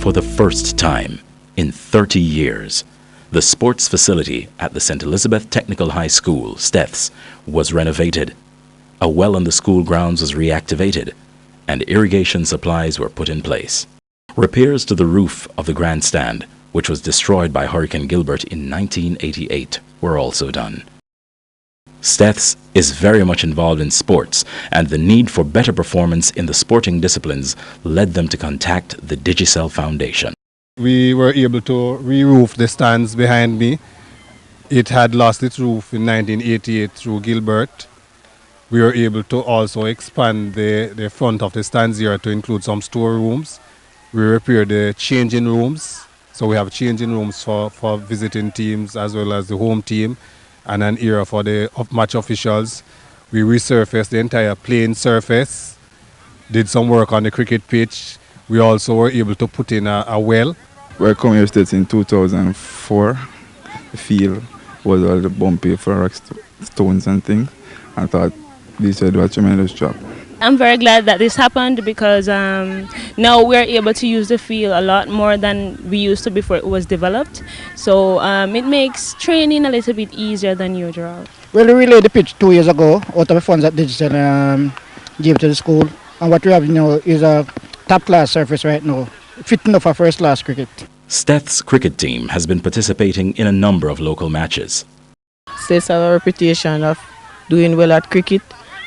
For the first time in 30 years, the sports facility at the St. Elizabeth Technical High School, STETHS, was renovated. A well on the school grounds was reactivated, and irrigation supplies were put in place. Repairs to the roof of the grandstand, which was destroyed by Hurricane Gilbert in 1988, were also done. STETHS is very much involved in sports, and the need for better performance in the sporting disciplines led them to contact the Digicel Foundation. We were able to re-roof the stands behind me. It had lost its roof in 1988 through Gilbert. We were able to also expand the front of the stands here to include some storerooms. We repaired the changing rooms. So we have changing rooms for visiting teams as well as the home team, and an area for the match officials. We resurfaced the entire playing surface, did some work on the cricket pitch. We also were able to put in a well. We came here states in 2004. The field was all the bumpy for rock stones and things. I thought this would do a tremendous job. I'm very glad that this happened because now we're able to use the field a lot more than we used to before it was developed. So it makes training a little bit easier than usual. Well, we relayed the pitch 2 years ago out of the funds that Digicel gave to the school. And what we have now is a top-class surface right now, fit enough for first-class cricket. STETH's cricket team has been participating in a number of local matches. STETHs have a reputation of doing well at cricket,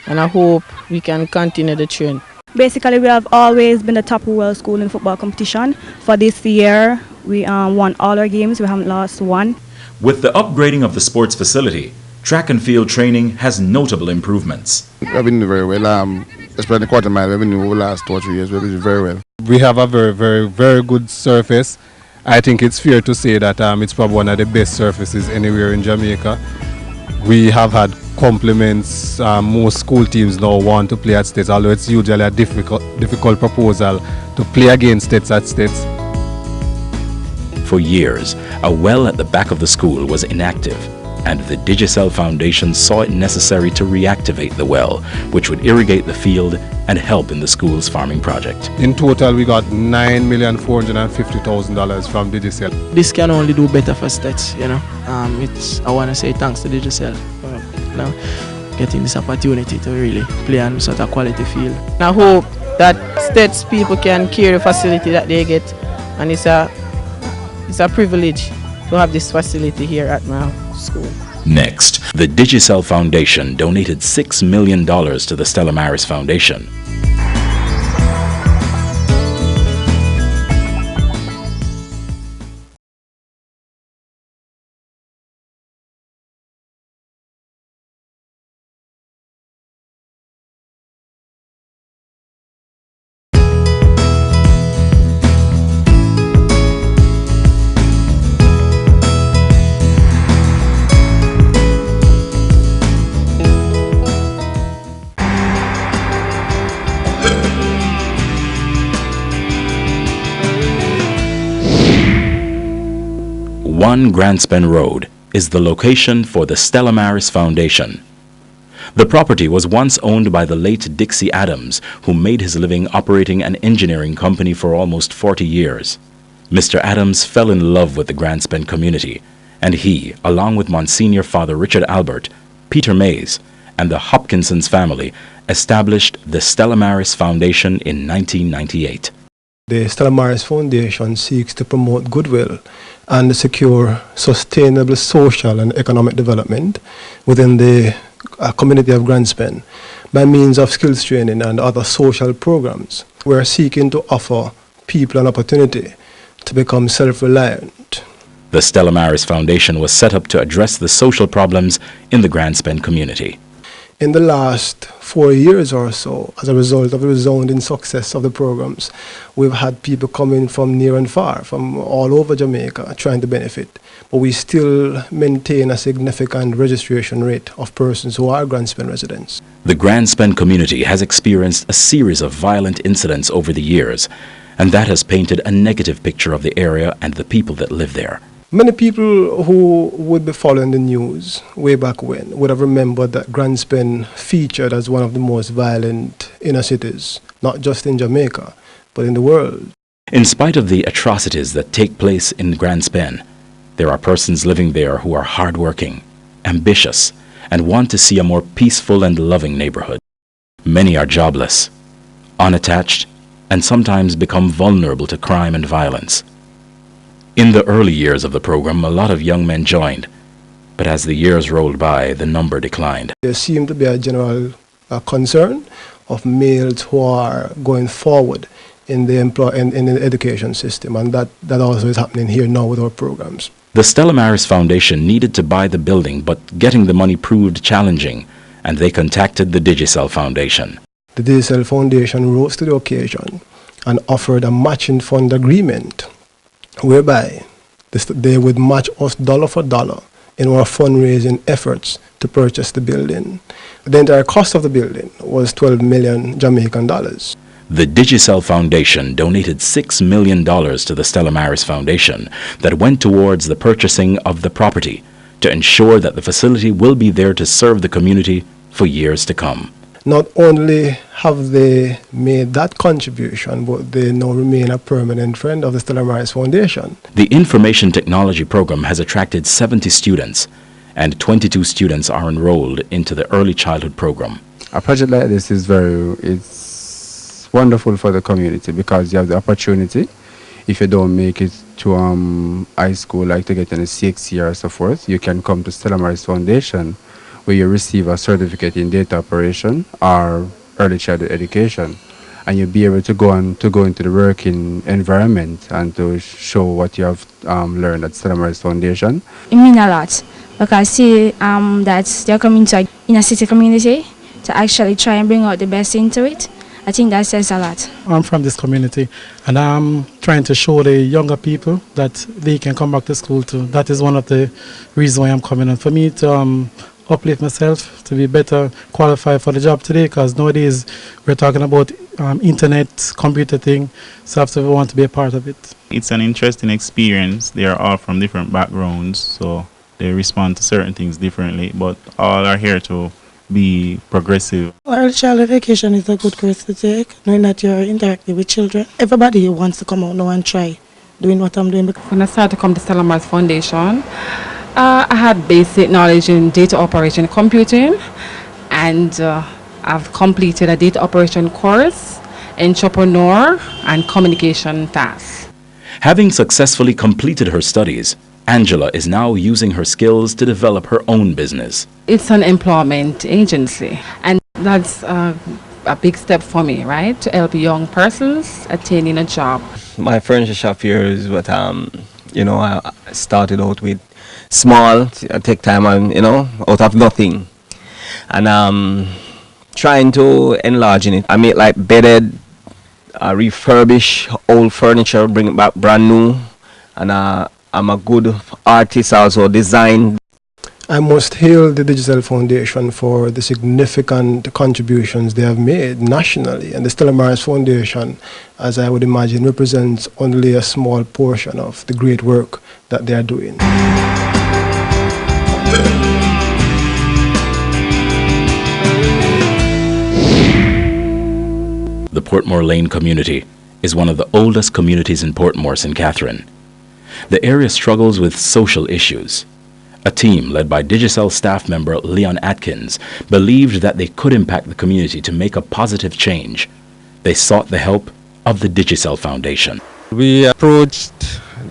and I hope we can continue the trend. Basically, we have always been the top rural school in football competition. For this year, we won all our games. We haven't lost one. With the upgrading of the sports facility, track and field training has notable improvements. We have been doing very well. Especially the quarter mile, we have been doing over the last 2 or 3 years. We have been doing very well. We have a very, very, very good surface. I think it's fair to say that it's probably one of the best surfaces anywhere in Jamaica. We have had compliments. Most school teams now want to play at States, although it's usually a difficult proposal to play against States at States. For years, a well at the back of the school was inactive, and the Digicel Foundation saw it necessary to reactivate the well, which would irrigate the field and help in the school's farming project. In total, we got $9,450,000 from Digicel. This can only do better for STETHs, you know. I want to say thanks to Digicel for getting this opportunity to really play on such a quality field. And I hope that STETHs people can carry the facility that they get, and it's a privilege to have this facility here at my school. Next, the Digicel Foundation donated $6 million to the Stella Maris Foundation. One Grandspen Road is the location for the Stella Maris Foundation. The property was once owned by the late Dixie Adams, who made his living operating an engineering company for almost 40 years. Mr. Adams fell in love with the Grandspen community, and he, along with Monsignor Father Richard Albert, Peter Mays, and the Hopkinsons family, established the Stella Maris Foundation in 1998. The Stella Maris Foundation seeks to promote goodwill and secure sustainable social and economic development within the community of Grandspen by means of skills training and other social programs. We are seeking to offer people an opportunity to become self-reliant. The Stella Maris Foundation was set up to address the social problems in the Grandspen community. In the last 4 years or so, as a result of the resounding success of the programs, we've had people coming from near and far, from all over Jamaica, trying to benefit. But we still maintain a significant registration rate of persons who are Grandspen residents. The Grandspen community has experienced a series of violent incidents over the years, and that has painted a negative picture of the area and the people that live there. Many people who would be following the news way back when would have remembered that Grandspen featured as one of the most violent inner cities, not just in Jamaica, but in the world. In spite of the atrocities that take place in Grand Spen, there are persons living there who are hardworking, ambitious, and want to see a more peaceful and loving neighborhood. Many are jobless, unattached, and sometimes become vulnerable to crime and violence. In the early years of the program, a lot of young men joined, but as the years rolled by, the number declined. There seemed to be a general concern of males who are going forward in the in the education system, and that also is happening here now with our programs. The Stella Maris Foundation needed to buy the building, but getting the money proved challenging, and they contacted the Digicel Foundation. The Digicel Foundation rose to the occasion and offered a matching fund agreement whereby they would match us dollar for dollar in our fundraising efforts to purchase the building. The entire cost of the building was 12 million Jamaican dollars. The Digicel Foundation donated $6 million to the Stella Maris Foundation that went towards the purchasing of the property to ensure that the facility will be there to serve the community for years to come. Not only have they made that contribution, but they now remain a permanent friend of the Stella Maris Foundation. The Information Technology program has attracted 70 students, and 22 students are enrolled into the early childhood program. A project like this is it's wonderful for the community because you have the opportunity, if you don't make it to high school, like to get in a 6 year or so forth, you can come to Stella Maris Foundation, where you receive a certificate in data operation or early childhood education, and you'll be able to go into the working environment and to show what you have learned at Stella Maris Foundation. It means a lot because see that they're coming to inner city community to actually try and bring out the best into it. I think that says a lot. I'm from this community, and I'm trying to show the younger people that they can come back to school too. That is one of the reasons why I'm coming. And for me to uplift myself to be better qualified for the job today, because nowadays we're talking about internet, computer thing, so I have to want to be a part of it. It's an interesting experience. They are all from different backgrounds, so they respond to certain things differently, but all are here to be progressive. Early childhood education is a good course to take, knowing that you're interacting with children. Everybody wants to come out now and try doing what I'm doing. When I started to come to Stella Maris Foundation, I had basic knowledge in data operation computing, and I've completed a data operation course, entrepreneur, and communication tasks. Having successfully completed her studies, Angela is now using her skills to develop her own business. It's an employment agency, and that's a big step for me, right? To help young persons attaining a job. My furniture shop here is what, I started out with small, I take time and, out of nothing. And trying to enlarge in it. I make like bedded, refurbish old furniture, bring it back brand new. And I'm a good artist, also design. I must hail the Digicel Foundation for the significant contributions they have made nationally, and the Stella Maris Foundation, as I would imagine, represents only a small portion of the great work that they are doing. The Portmore Lane community is one of the oldest communities in Portmore, St. Catherine. The area struggles with social issues. A team led by Digicel staff member Leon Atkins believed that they could impact the community to make a positive change. They sought the help of the Digicel Foundation. We approached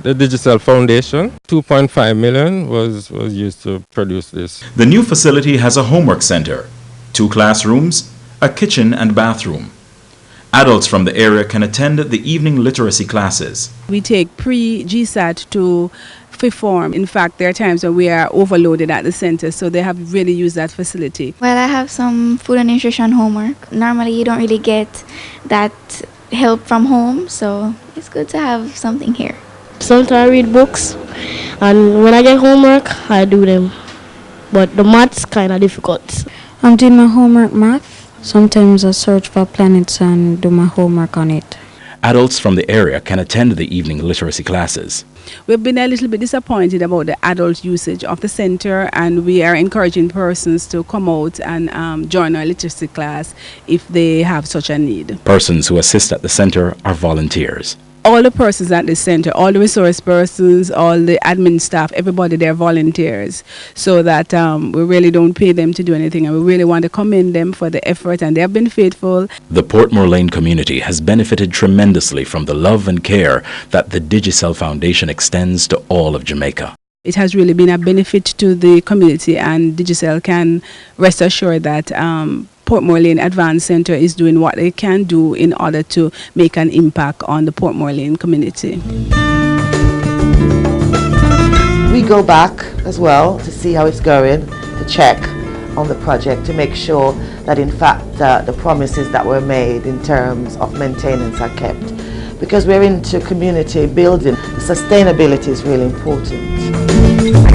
the Digicel Foundation. 2.5 million was used to produce this. The new facility has a homework center, 2 classrooms, a kitchen and bathroom. Adults from the area can attend the evening literacy classes. We take pre-GSAT to fifth form. In fact, there are times when we are overloaded at the center, so they have really used that facility. Well, I have some food and nutrition homework. Normally, you don't really get that help from home, so it's good to have something here. Sometimes I read books, and when I get homework, I do them. But the math's kind of difficult. I'm doing my homework math. Sometimes I search for planets and do my homework on it. Adults from the area can attend the evening literacy classes. We've been a little bit disappointed about the adult usage of the center, and we are encouraging persons to come out and join our literacy class if they have such a need. Persons who assist at the center are volunteers. all the persons at the center, all the resource persons, all the admin staff, everybody, they're volunteers, so that we really don't pay them to do anything, and we really want to commend them for the effort, and they have been faithful. The Portmore Lane community has benefited tremendously from the love and care that the Digicel Foundation extends to all of Jamaica. It has really been a benefit to the community, and Digicel can rest assured that Portmore Lane Advanced Center is doing what they can do in order to make an impact on the Portmore Lane community. We go back as well to see how it's going, to check on the project, to make sure that in fact the promises that were made in terms of maintenance are kept. Because we're into community building, sustainability is really important.